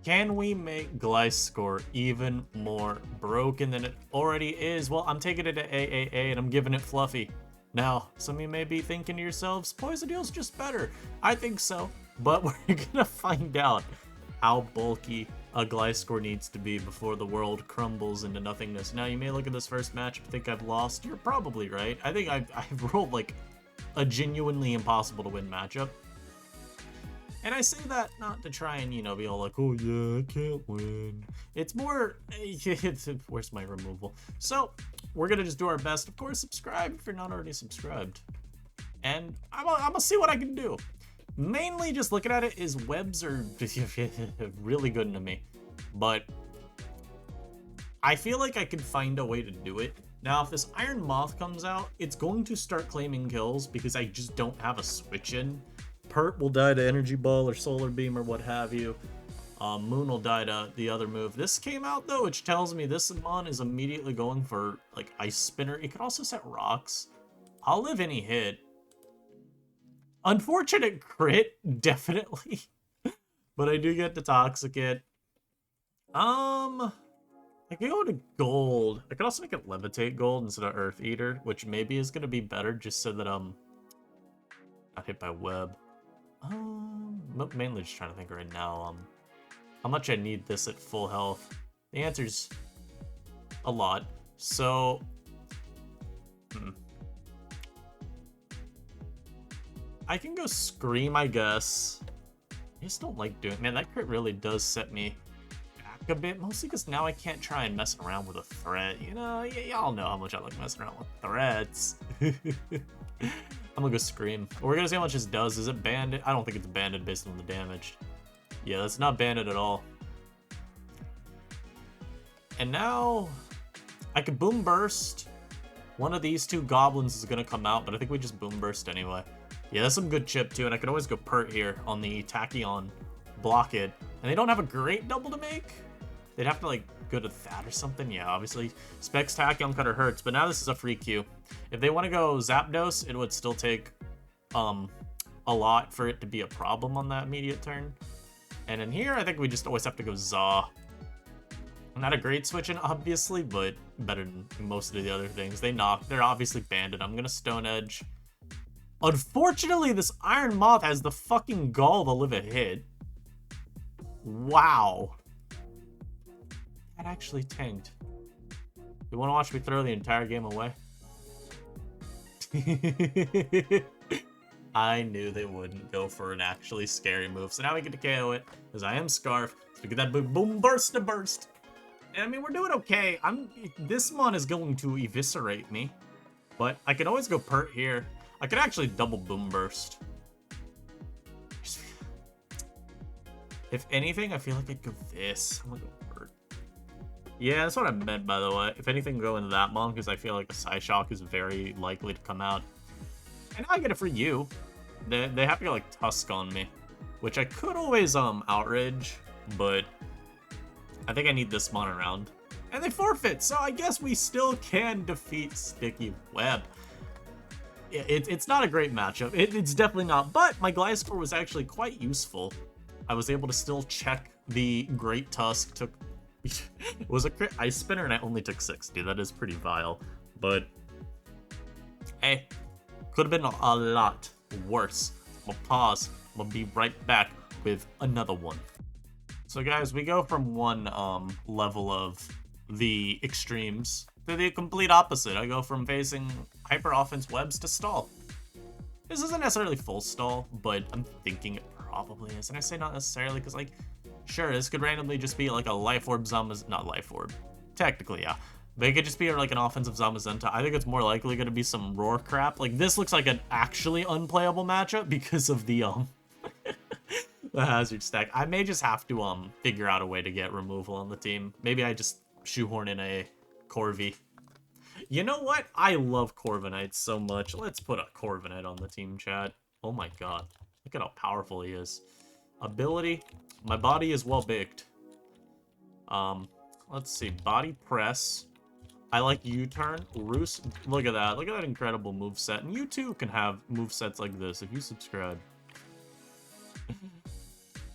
Can we make Gliscor even more broken than it already is? Well, I'm taking it to AAA and I'm giving it Fluffy. Now, some of you may be thinking to yourselves, Poison Deal's just better. I think so, but we're gonna find out how bulky a Gliscor needs to be before the world crumbles into nothingness. Now, you may look at this first match and think I've lost. You're probably right. I think I've rolled like a genuinely impossible to win matchup. And I say that not to try and, you know, be all like, oh yeah, I can't win. It's more, where's my removal? So, we're gonna just do our best. Of course, subscribe if you're not already subscribed. And I'm gonna see what I can do. Mainly just looking at it is webs are really good to me. But I feel like I could find a way to do it. Now, if this Iron Moth comes out, it's going to start claiming kills because I just don't have a switch in. Pert will die to Energy Ball or Solar Beam or what have you. Moon will die to the other move. This came out though, which tells me this Mon is immediately going for like Ice Spinner. It could also set rocks. I'll live any hit. Unfortunate crit, definitely. But I do get the Toxicate. I could go to gold. I could also make it Levitate Gold instead of Earth Eater, which maybe is gonna be better just so that not hit by web. Mainly just trying to think right now, how much I need this at full health. The answer's a lot. So, I can go Scream, I guess. I just don't like doing, man, that crit really does set me back a bit, mostly because now I can't try and mess around with a threat. You know, y'all know how much I like messing around with threats. I'm gonna go Scream. We're gonna see how much this does. Is it banded? I don't think it's banded based on the damage. Yeah, that's not banded at all. And now I could Boom Burst. One of these two goblins is gonna come out, but I think we just Boom Burst anyway. Yeah, that's some good chip too, and I could always go Pert here on the Tachyon, block it. And they don't have a great double to make. They'd have to like go to that or something. Yeah, obviously Specs Tachyon Cutter hurts, but now this is a free Q. If they want to go Zapdos, it would still take a lot for it to be a problem on that immediate turn. And in here, I think we just always have to go Zaw. Not a great switch in, obviously, but better than most of the other things. They knock. They're obviously banded. I'm gonna Stone Edge. Unfortunately, this Iron Moth has the fucking gall to live a hit. Wow. That actually tanked. You want to watch me throw the entire game away? I knew they wouldn't go for an actually scary move. So now we get to KO it, because I am Scarf. So we get that boom burst to burst. And I mean, we're doing okay. This Mon is going to eviscerate me. But I can always go Pert here. I could actually double Boom Burst. If anything, I feel like I'd go this. I'm gonna go Pert. Yeah, that's what I meant, by the way. If anything, go into that Mon, because I feel like a Psyshock is very likely to come out. And now I get it for you. They have to go, like, Tusk on me. Which I could always, Outrage, but I think I need this Mon around. And they forfeit, so I guess we still can defeat Sticky Web. It's not a great matchup. It's definitely not, but my Gliscor was actually quite useful. I was able to still check the Great Tusk. It was a crit Ice Spinner, and I only took 60. That is pretty vile. But, hey, could have been a lot worse. We'll pause. We'll be right back with another one. So, guys, we go from one level of the extremes to the complete opposite. I go from facing hyper offense webs to stall. This isn't necessarily full stall, but I'm thinking it probably is. And I say not necessarily because, like, sure, this could randomly just be like a Life Orb not Life Orb. Technically, yeah. But it could just be like an offensive Zamazenta. I think it's more likely going to be some Roar crap. Like, this looks like an actually unplayable matchup because of the, the hazard stack. I may just have to, figure out a way to get removal on the team. Maybe I just shoehorn in a Corvi. You know what? I love Corviknight so much. Let's put a Corviknight on the team chat. Oh my god. Look at how powerful he is. Ability. My body is well baked. Let's see. Body press. I like U-turn. Roost. Look at that. Look at that incredible moveset. And you too can have movesets like this if you subscribe.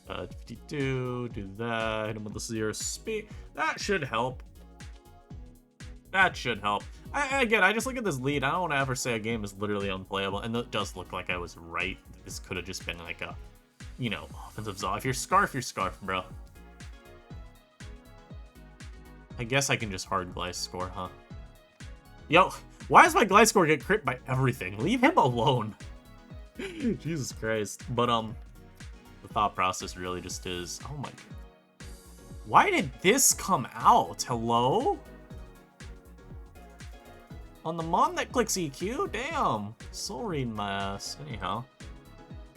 52, do that, hit him with the 0 speed. That should help. That should help. Again, I just look at this lead. I don't want to ever say a game is literally unplayable, and it does look like I was right. This could have just been like a, you know, offensive zone. If you're Scarf, bro. I guess I can just hard Gliscor, huh? Yo, why does my Gliscor get crit by everything? Leave him alone. Jesus Christ. But, the thought process really just is, oh my god. Why did this come out? Hello? On the Mon that clicks EQ? Damn. Soul reading my ass. Anyhow.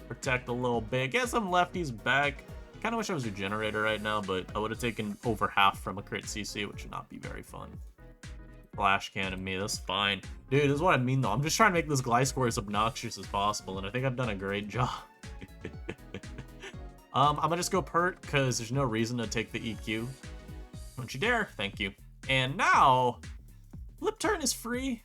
Protect a little bit. Get some lefties back. I kind of wish I was a generator right now, but I would have taken over half from a crit CC, which would not be very fun. Flash cannon me, that's fine. Dude, this is what I mean though. I'm just trying to make this Gliscor as obnoxious as possible, and I think I've done a great job. I'm gonna just go pert, because there's no reason to take the EQ. Don't you dare, thank you. And now, flip turn is free.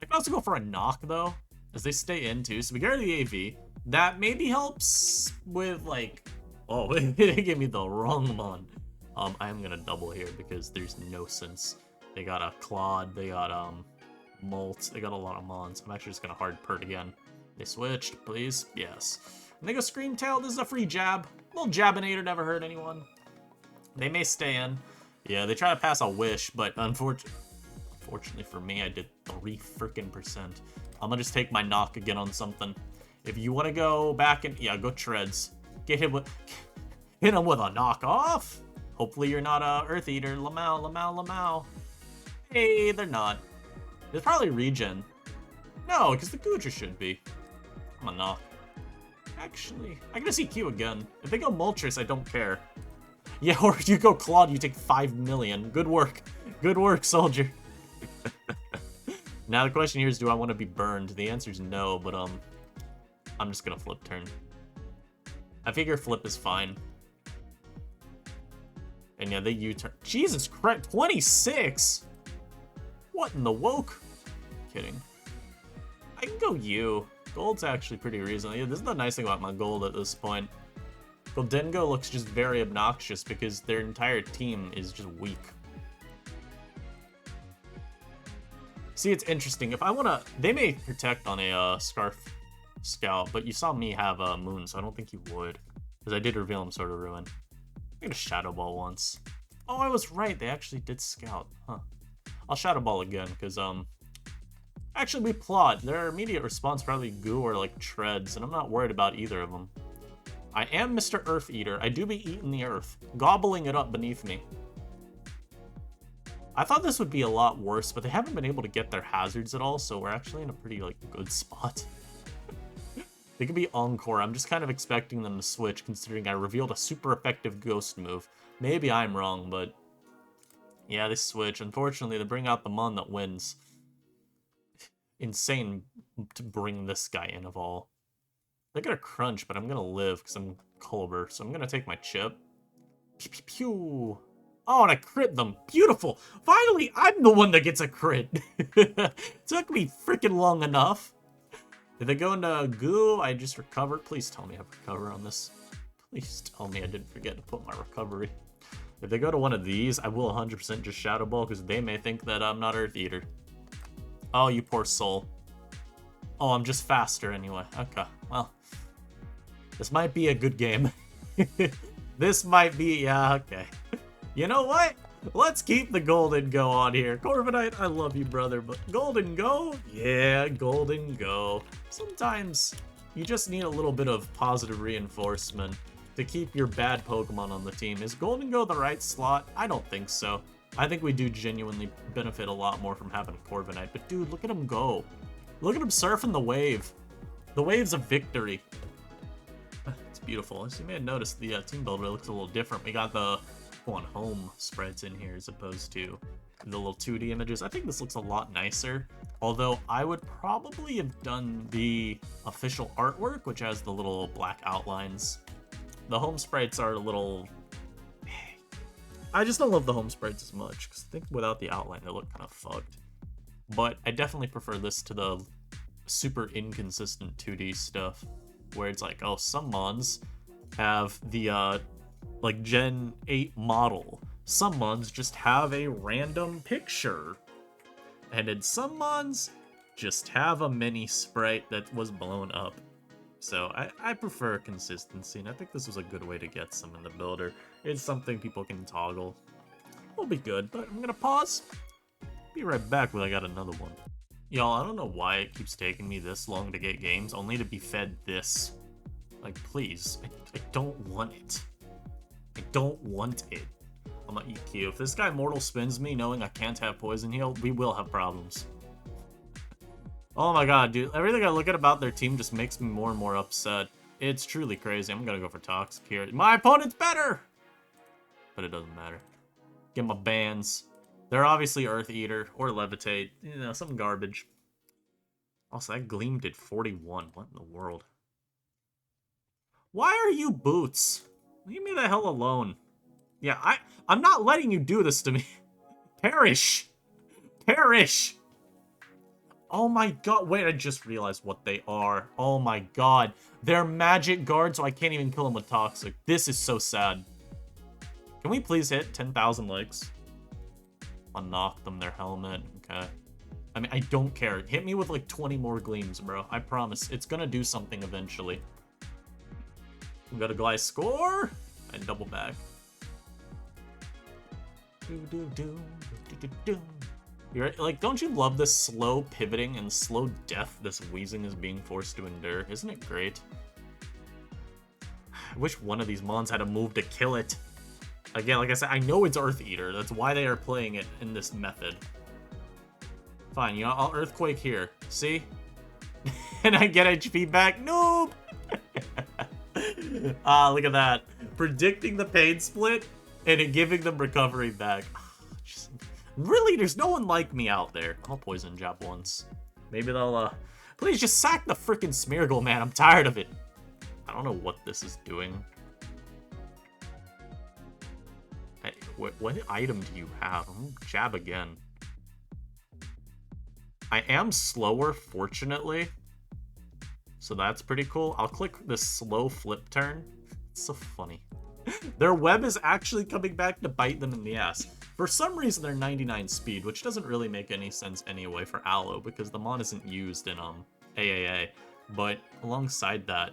I can also go for a knock though, as they stay in too. So we get rid of the AV. That maybe helps with like, oh, it gave me the wrong Mon. I am gonna double here because there's no sense. They got a Claude, they got Molt, they got a lot of Mons. I'm actually just gonna hard pert again. They switched, please, yes. And they go Scream Tail, this is a free jab. Little Jabinator never hurt anyone. They may stay in. Yeah, they try to pass a wish, but unfortunately for me, I did 3%. I'm gonna just take my knock again on something. If you wanna go back and, yeah, go Treads. Hit him with a knockoff. Hopefully you're not a Earth Eater. Lamau. Hey, they're not. It's probably regen. No, because the Guja should be. I'm gonna knock. Actually, I can just EQ again. If they go Moltres, I don't care. Yeah, or if you go Claude, you take 5 million. Good work. Good work, soldier. Now the question here is, do I want to be burned? The answer is no, but I'm just gonna flip turn. I figure flip is fine. And yeah, they U-turn. Jesus Christ, 26? What in the woke? Kidding. I can go U. Gold's actually pretty reasonable. Yeah, this is the nice thing about my gold at this point. Goldengo looks just very obnoxious because their entire team is just weak. See, it's interesting. If I want to... They may protect on a Scarf Scout, but you saw me have a Moon, so I don't think you would. Because I did reveal him Sword of Ruin. I got a Shadow Ball once. Oh, I was right. They actually did Scout. Huh. I'll Shadow Ball again, because, actually, we plot. Their immediate response probably Goo or, like, Treads, and I'm not worried about either of them. I am Mr. Earth Eater. I do be eating the earth. Gobbling it up beneath me. I thought this would be a lot worse, but they haven't been able to get their hazards at all, so we're actually in a pretty, like, good spot. They could be Encore. I'm just kind of expecting them to switch, considering I revealed a super effective ghost move. Maybe I'm wrong, but... Yeah, they switch. Unfortunately, they bring out the Mon that wins. Insane to bring this guy in of all. They're gonna crunch, but I'm gonna live because I'm Culber, so I'm gonna take my chip. Pew, pew, pew. Oh, and I crit them. Beautiful. Finally, I'm the one that gets a crit. Took me freaking long enough. Did they go into Goo? I just recovered. Please tell me I have recover on this. Please tell me I didn't forget to put my recovery. If they go to one of these, I will 100% just Shadow Ball because they may think that I'm not Earth Eater. Oh, you poor soul. Oh, I'm just faster anyway. Okay, well. This might be a good game. This might be, yeah, okay. You know what? Let's keep the Golden Go on here. Corviknight, I love you, brother, but Golden Go? Yeah, Golden Go. Sometimes you just need a little bit of positive reinforcement to keep your bad Pokemon on the team. Is Golden Go the right slot? I don't think so. I think we do genuinely benefit a lot more from having a Corviknight, but dude, look at him go. Look at him surfing the wave. The waves of victory. It's beautiful. As you may have noticed, the team builder looks a little different. We got the home spreads in here as opposed to the little 2D images. I think this looks a lot nicer, although I would probably have done the official artwork, which has the little black outlines. The home sprites are a little... I just don't love the home sprites as much, because I think without the outline they look kind of fucked. But I definitely prefer this to the super inconsistent 2D stuff, where it's like, oh, some Mons have the, like, Gen 8 model. Some mons just have a random picture. And in some mons, just have a mini sprite that was blown up. So I prefer consistency, and I think this was a good way to get some in the builder. It's something people can toggle. Will be good, but I'm gonna pause. Be right back when I got another one. Y'all, I don't know why it keeps taking me this long to get games, only to be fed this. Like, please, I don't want it. I don't want it. I'm gonna EQ. If this guy mortal spins me knowing I can't have poison heal, we will have problems. Oh my god, dude. Everything I look at about their team just makes me more and more upset. It's truly crazy. I'm gonna go for Toxic here. My opponent's better! But it doesn't matter. Get my bans. They're obviously Earth Eater or Levitate. You know, some garbage. Also, that Gleam did 41. What in the world? Why are you Boots? Leave me the hell alone. Yeah, I'm not letting you do this to me. Perish! Perish! Oh my god, wait, I just realized what they are. Oh my god. They're magic guards, so I can't even kill them with Toxic. This is so sad. Can we please hit 10,000 likes? I'll knock them their helmet, okay. I mean, I don't care. Hit me with like 20 more Gleams, bro. I promise. It's gonna do something eventually. We got a Gliscor and double back. You're like, don't you love this slow pivoting and slow death this Weezing is being forced to endure? Isn't it great? I wish one of these mons had a move to kill it. Again, like I said, I know it's Earth Eater. That's why they are playing it in this method. Fine, you know, I'll Earthquake here. See? And I get HP back? Noob! Ah, look at that. Predicting the pain split and it giving them recovery back. Really, there's no one like me out there. I'll poison jab once. Maybe they'll, please just sack the frickin' Smeargle, man. I'm tired of it. I don't know what this is doing. Hey, what item do you have? I'm gonna jab again. I am slower, fortunately. So that's pretty cool. I'll click the slow flip turn. It's so funny. Their web is actually coming back to bite them in the ass. For some reason, they're 99 speed, which doesn't really make any sense anyway for Aloe, because the mon isn't used in AAA. But alongside that,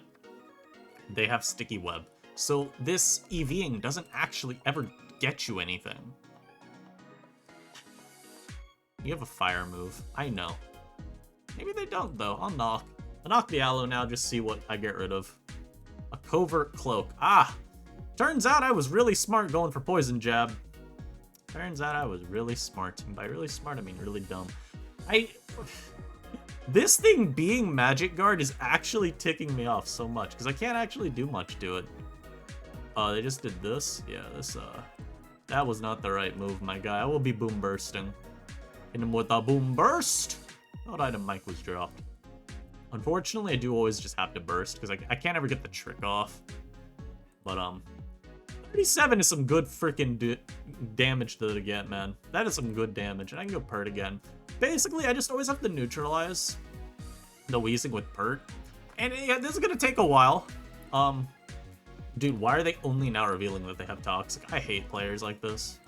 they have sticky web. So this EVing doesn't actually ever get you anything. You have a fire move. I know. Maybe they don't, though. I'll knock. I'll knock the Aloe now, just see what I get rid of. A Covert Cloak. Ah! Turns out I was really smart going for Poison Jab. Turns out I was really smart. And by really smart, I mean really dumb. This thing being Magic Guard is actually ticking me off so much, because I can't actually do much to it. They just did this? Yeah, this, that was not the right move, my guy. I will be Boom Bursting. Hit him with a Boom Burst! What item Mike was dropped? Unfortunately, I do always just have to burst, because I can't ever get the trick off. But, 37 is some good freaking damage to get, man. That is some good damage, and I can go Pert again. Basically, I just always have to neutralize the Weezing with Pert. And yeah, this is gonna take a while. Dude, why are they only now revealing that they have Toxic? I hate players like this.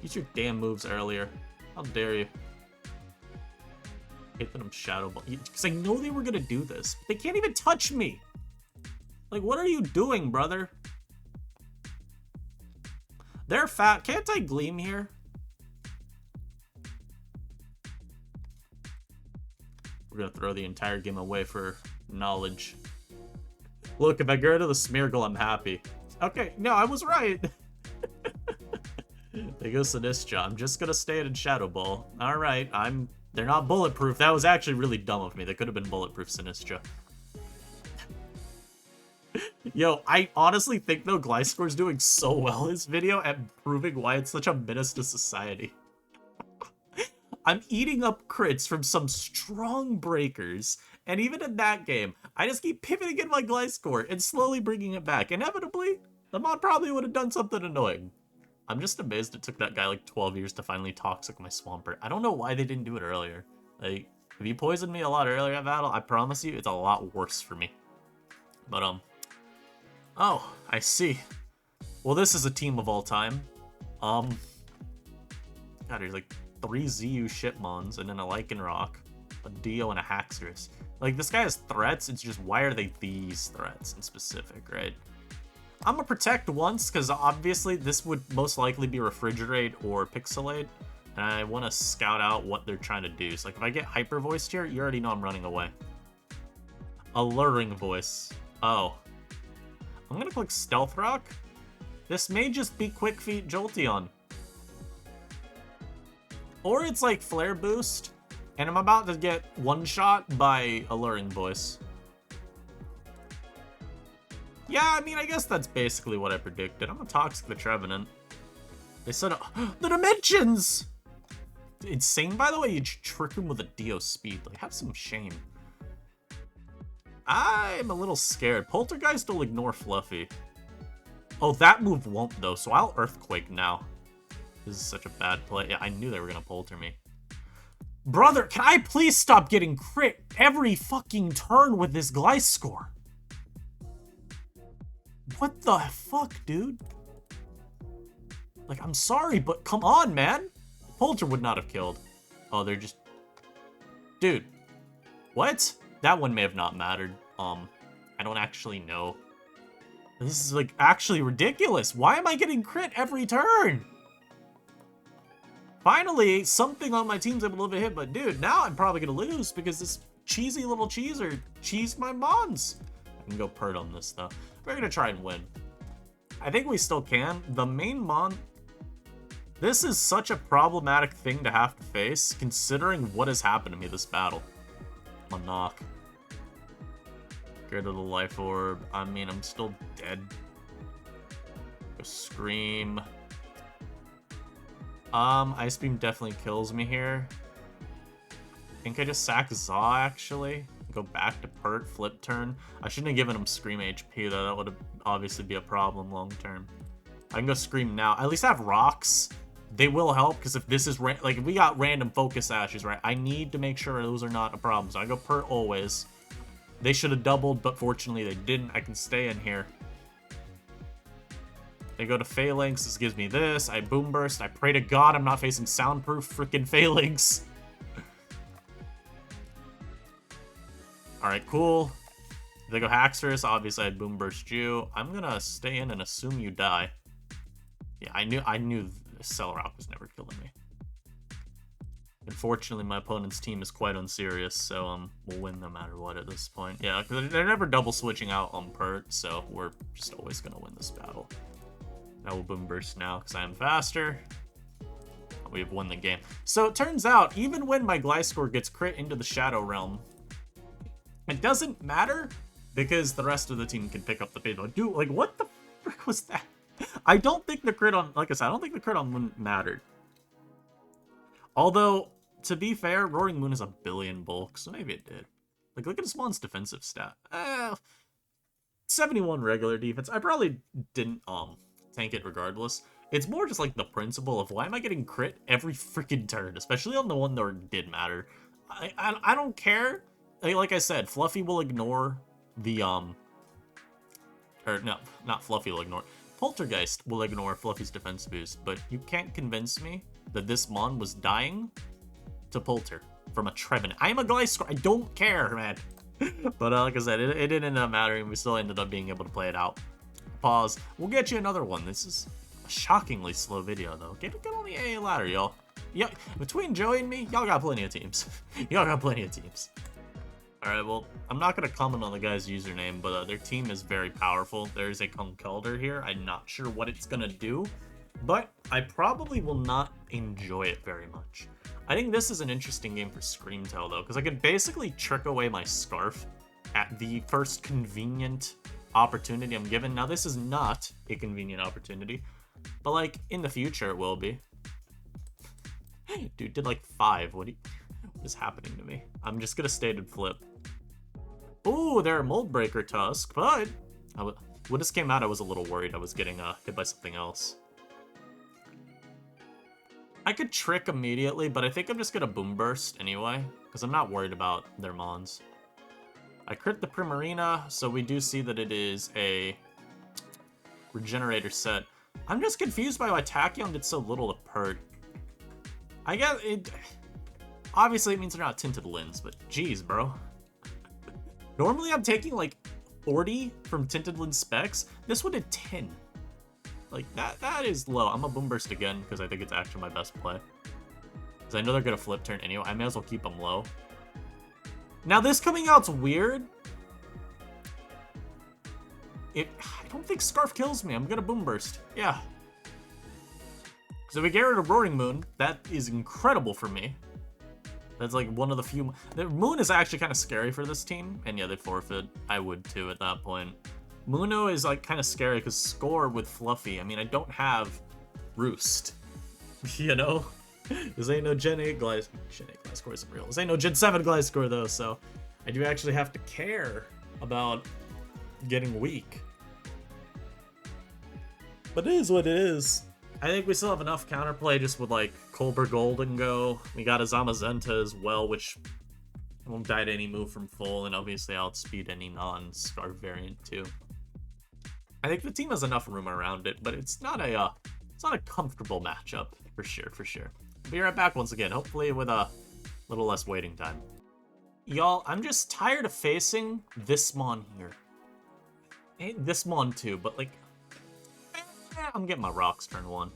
Use your damn moves earlier. How dare you? I hate that I'm Shadow Ball. Because I know they were gonna do this. They can't even touch me! Like, what are you doing, brother? They're fat. Can't I Gleam here? We're gonna throw the entire game away for knowledge. Look, if I get rid of the Smeargle, I'm happy. Okay, no, I was right. There goes Sinistra. I'm just gonna stay in Shadow Ball. Alright, they're not bulletproof. That was actually really dumb of me. They could have been bulletproof Sinistra. Yo, I honestly think, though, Gliscor's doing so well in this video at proving why it's such a menace to society. I'm eating up crits from some strong breakers, and even in that game, I just keep pivoting in my Gliscor and slowly bringing it back. Inevitably, the mod probably would have done something annoying. I'm just amazed it took that guy like 12 years to finally Toxic my Swampert. I don't know why they didn't do it earlier. Like, if you poisoned me a lot earlier in battle, I promise you, it's a lot worse for me. But, Oh, I see. Well, this is a team of all time. God, there's like 3 ZU Shipmons and then a Lycanroc, a Dio, and a Haxorus. Like, this guy has threats, it's just why are they these threats in specific, right? I'm gonna protect once, because obviously this would most likely be Refrigerate or Pixelate, and I want to scout out what they're trying to do. So, like, if I get Hyper Voiced here, you already know I'm running away. Alluring Voice. Oh. I'm gonna click Stealth Rock. This may just be Quick Feet Jolteon. Or it's like Flare Boost, and I'm about to get one-shot by Alluring Voice. Yeah, I mean, I guess that's basically what I predicted. I'm a Toxic the Trevenant. They said, the Dimensions! Insane, by the way, you trick him with a Dio Speed. Like, have some shame. I'm a little scared. Poltergeist will ignore Fluffy. Oh, that move won't, though, so I'll Earthquake now. This is such a bad play. Yeah, I knew they were gonna Polter me. Brother, can I please stop getting crit every fucking turn with this Gliscor? What the fuck, dude? Like, I'm sorry, but come on, man. Polter would not have killed. Oh, they're just... Dude. What? That one may have not mattered. I don't actually know. This is, like, actually ridiculous. Why am I getting crit every turn? Finally, something on my team's able to live a hit, but dude, now I'm probably gonna lose because this cheesy little cheeser cheesed my mons. I can go Pert on this, though. We're gonna try and win. I think we still can. The main mon... This is such a problematic thing to have to face, considering what has happened to me this battle. I'll knock. Get rid of the Life Orb. I mean, I'm still dead. Go Scream. Ice Beam definitely kills me here. I think I just sack Zaw, actually. Go back to Pert, flip turn. I shouldn't have given him Scream HP, though. That would obviously be a problem long term. I can go Scream now. At least I have Rocks. They will help, because if this is, like, if we got random Focus Ashes, right, I need to make sure those are not a problem. So I go Pert always. They should have doubled, but fortunately they didn't. I can stay in here. They go to Phalanx. This gives me this. I Boom Burst. I pray to God I'm not facing soundproof freaking Phalanx. Alright, cool. If they go Haxorus, obviously I'd Boom Burst you. I'm gonna stay in and assume you die. Yeah, I knew Celerock was never killing me. Unfortunately, my opponent's team is quite unserious, so we'll win no matter what at this point. Yeah, because they're never double switching out on Pert, so we're just always gonna win this battle. I will Boom Burst now because I am faster. We have won the game. So it turns out, even when my Gliscor gets crit into the Shadow Realm, it doesn't matter because the rest of the team can pick up the payload. Dude, like, what the frick was that? I don't think the crit on, like I said, I don't think the crit on Moon mattered. Although, to be fair, Roaring Moon is a billion bulk, so maybe it did. Like, look at Spawn's defensive stat. 71 regular defense. I probably didn't, tank it regardless. It's more just like the principle of why am I getting crit every freaking turn, especially on the one that did matter. I don't care. Like I said, Fluffy will ignore the, or no, not Fluffy will ignore. Poltergeist will ignore Fluffy's defense boost, but you can't convince me that this Mon was dying to Polter from a Trevenant. I'm a Gliscor. I don't care, man. But like I said, it didn't end up mattering. We still ended up being able to play it out. Pause. We'll get you another one. This is a shockingly slow video, though. Get on the AA ladder, y'all. Yeah, between Joey and me, y'all got plenty of teams. Y'all got plenty of teams. Alright, well, I'm not going to comment on the guy's username, but their team is very powerful. There's a Conkeldurr here. I'm not sure what it's going to do, but I probably will not enjoy it very much. I think this is an interesting game for Screamtail, though, because I could basically trick away my Scarf at the first convenient opportunity I'm given. Now, this is not a convenient opportunity, but, like, in the future it will be. Dude, did, like, 5. What is happening to me? I'm just going to stated flip. Ooh, they're a Mold Breaker Tusk, but when this came out, I was a little worried I was getting hit by something else. I could trick immediately, but I think I'm just gonna Boom Burst anyway, because I'm not worried about their Mons. I crit the Primarina, so we do see that it is a regenerator set. I'm just confused by why Tachyon did so little to Pert. I guess it... Obviously, it means they're not tinted lens, but geez, bro. Normally, I'm taking, like, 40 from tinted lens specs. This one did 10. Like, that is low. I'm gonna Boom Burst again, because I think it's actually my best play. Because I know they're gonna flip turn anyway. I may as well keep them low. Now, this coming out's weird. I don't think Scarf kills me. I'm gonna Boom Burst. Yeah. So if we get rid of Roaring Moon, that is incredible for me. That's like one of the few... The Moon is actually kind of scary for this team. And yeah, they forfeit. I would too at that point. Muno is like kind of scary because score with Fluffy. I mean, I don't have Roost. You know? This ain't no Gen 8 Gliscor. Gen 8 Gliscor isn't real. This ain't no Gen 7 Gliscor though, so I do actually have to care about getting weak. But it is what it is. I think we still have enough counterplay just with like Colbur Golden Go. We got a Zamazenta as well, which won't die to any move from full, and obviously outspeed any non-Scarf variant too. I think the team has enough room around it, but it's not a comfortable matchup for sure, for sure. Be right back once again, hopefully with a little less waiting time. Y'all, I'm just tired of facing this Mon here. This Mon too, but like, I'm getting my rocks turn 1.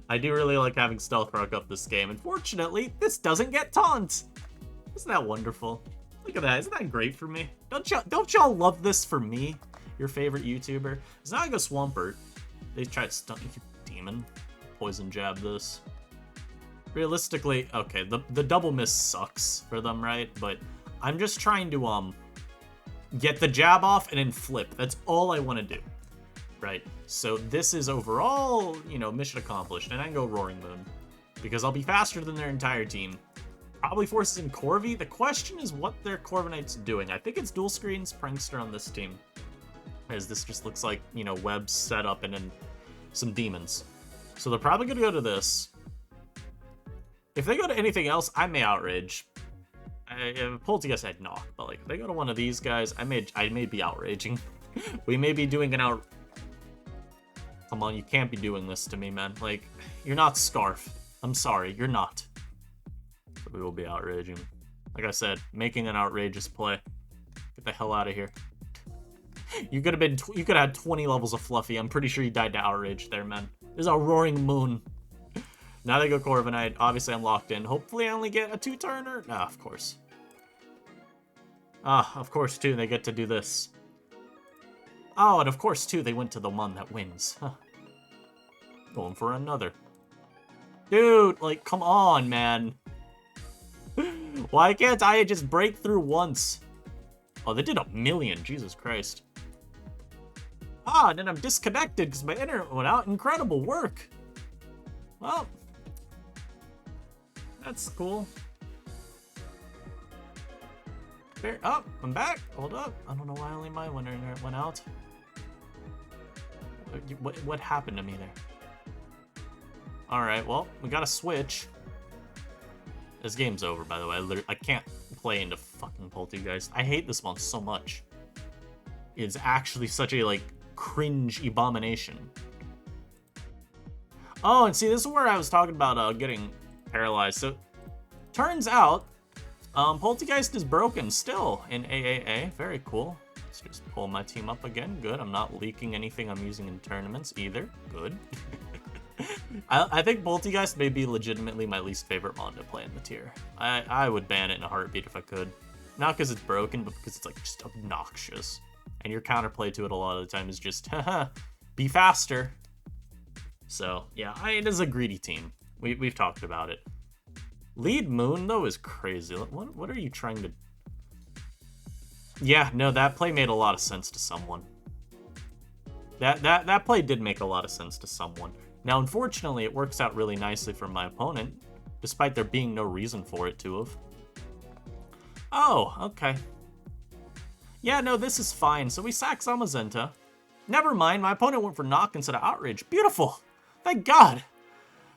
I do really like having Stealth Rock up this game. Unfortunately, this doesn't get taunt. Isn't that wonderful? Look at that. Isn't that great for me? Don't y'all love this for me? Your favorite YouTuber? It's not like a Swampert. They try to stun you, demon. Poison jab this. Realistically, okay, the double miss sucks for them, right? But I'm just trying to get the jab off and then flip. That's all I want to do. Right, so this is overall, you know, mission accomplished, and I can go Roaring Moon, because I'll be faster than their entire team. Probably forces in Corvi. The question is what their Corviknight's doing. I think it's dual screens Prankster on this team, as this just looks like, you know, webs set up and then some demons. So they're probably gonna go to this. If they go to anything else, I may outrage. Poltergeist had knock, but like if they go to one of these guys, I may be outraging. We may be doing an out. Come on, you can't be doing this to me, man. Like, you're not Scarf. I'm sorry, you're not. But we will be outraging. Like I said, making an outrageous play. Get the hell out of here. You could have had 20 levels of Fluffy. I'm pretty sure you died to outrage there, man. There's a Roaring Moon. Now they go Corviknight. Obviously, I'm locked in. Hopefully, I only get a 2-turner. Nah, of course. Of course, too, they get to do this. Oh, and of course, too, they went to the one that wins. Huh. Going for another. Dude, like, come on, man. Why can't I just break through once? Oh, they did 1,000,000. Jesus Christ. And then I'm disconnected because my internet went out. Incredible work. Well, that's cool. Oh, I'm back. Hold up. I don't know why only my internet went out. What happened to me there? Alright, well, we got a switch. This game's over, by the way. I can't play into fucking Poltergeist. I hate this one so much. It's actually such a, like, cringe abomination. Oh, and see, this is where I was talking about getting paralyzed. So, turns out, Poltergeist is broken still in AAA. Very cool. Let's just pull my team up again. Good. I'm not leaking anything I'm using in tournaments either. Good. I think Poltergeist may be legitimately my least favorite mon to play in the tier. I would ban it in a heartbeat if I could. Not because it's broken, but because it's like just obnoxious. And your counterplay to it a lot of the time is just, haha, be faster. So, yeah, it is a greedy team. We've talked about it. Lead Moon, though, is crazy. What are you trying to... Yeah, no, that play made a lot of sense to someone. That play did make a lot of sense to someone. Now, unfortunately, it works out really nicely for my opponent, despite there being no reason for it to have. Oh, okay. Yeah, no, this is fine. So we sack Zamazenta. Never mind, my opponent went for knock instead of outrage. Beautiful! Thank God!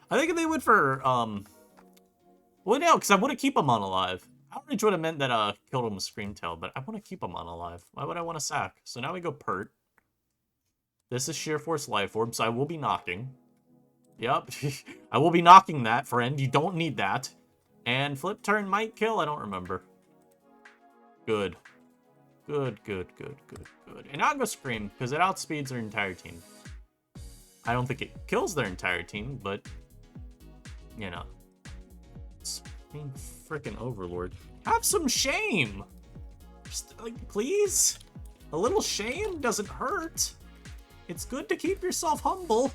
I think if they went for, well, no, because I want to keep him on alive. Outrage would have meant that killed him with Scream Tail, but I want to keep him on alive. Why would I want to sack? So now we go Pert. This is Sheer Force Life Orb, so I will be knocking. Yep. I will be knocking that, friend. You don't need that. And flip turn might kill. I don't remember. Good. Good. And not go Scream, because it outspeeds their entire team. I don't think it kills their entire team, but, you know. It's being freaking Overlord. Have some shame! Just, like, please? A little shame doesn't hurt. It's good to keep yourself humble.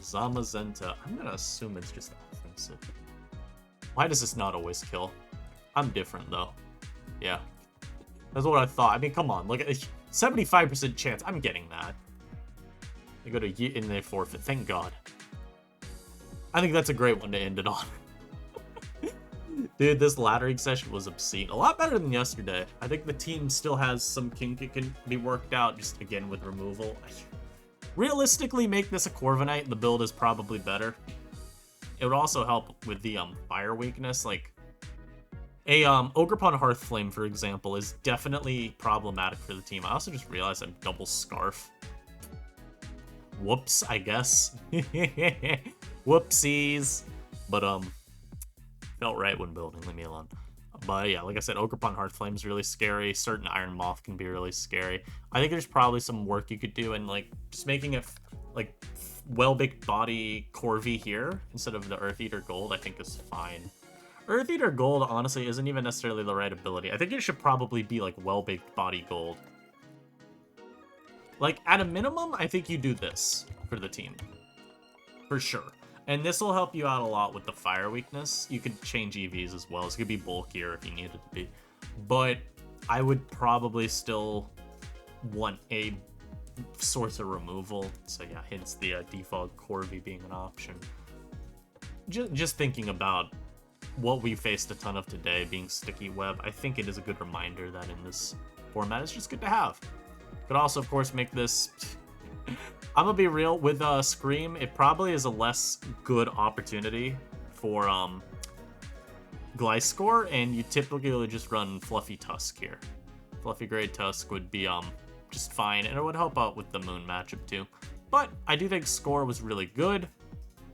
Zamazenta. I'm gonna assume it's just offensive. Why does this not always kill? I'm different, though. Yeah. That's what I thought. I mean, come on. Look at 75% chance. I'm getting that. They go to Yeet and they forfeit. Thank God. I think that's a great one to end it on. Dude, this laddering session was obscene. A lot better than yesterday. I think the team still has some kink it can be worked out, just again with removal. Realistically, make this a Corviknight. The build is probably better. It would also help with the fire weakness. Like, a Ogerpon Hearthflame, for example, is definitely problematic for the team. I also just realized I'm double Scarf. Whoops, I guess. Whoopsies. But, felt right when building, leave me alone. But yeah, like I said, Ogerpon Hearthflame is really scary. Certain Iron Moth can be really scary. I think there's probably some work you could do in, like, just making it, like, well-baked body Corvi here instead of the Earth Eater Gold, I think is fine. Earth Eater Gold, honestly, isn't even necessarily the right ability. I think it should probably be, like, well-baked body Gold. Like, at a minimum, I think you do this for the team. For sure. And this will help you out a lot with the fire weakness. You could change EVs as well. This could be bulkier if you needed to be. But I would probably still want a source of removal. So yeah, hence the default Corvi being an option. Just thinking about what we faced a ton of today being Sticky Web, I think it is a good reminder that in this format, it's just good to have. Could also, of course, make this... I'm gonna be real, with Scream, it probably is a less good opportunity for Gliscor, and you typically just run Fluffy Tusk here. Fluffy Gray Tusk would be just fine, and it would help out with the Moon matchup too. But I do think Score was really good.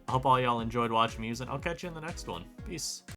I hope all y'all enjoyed watching me use it. I'll catch you in the next one. Peace.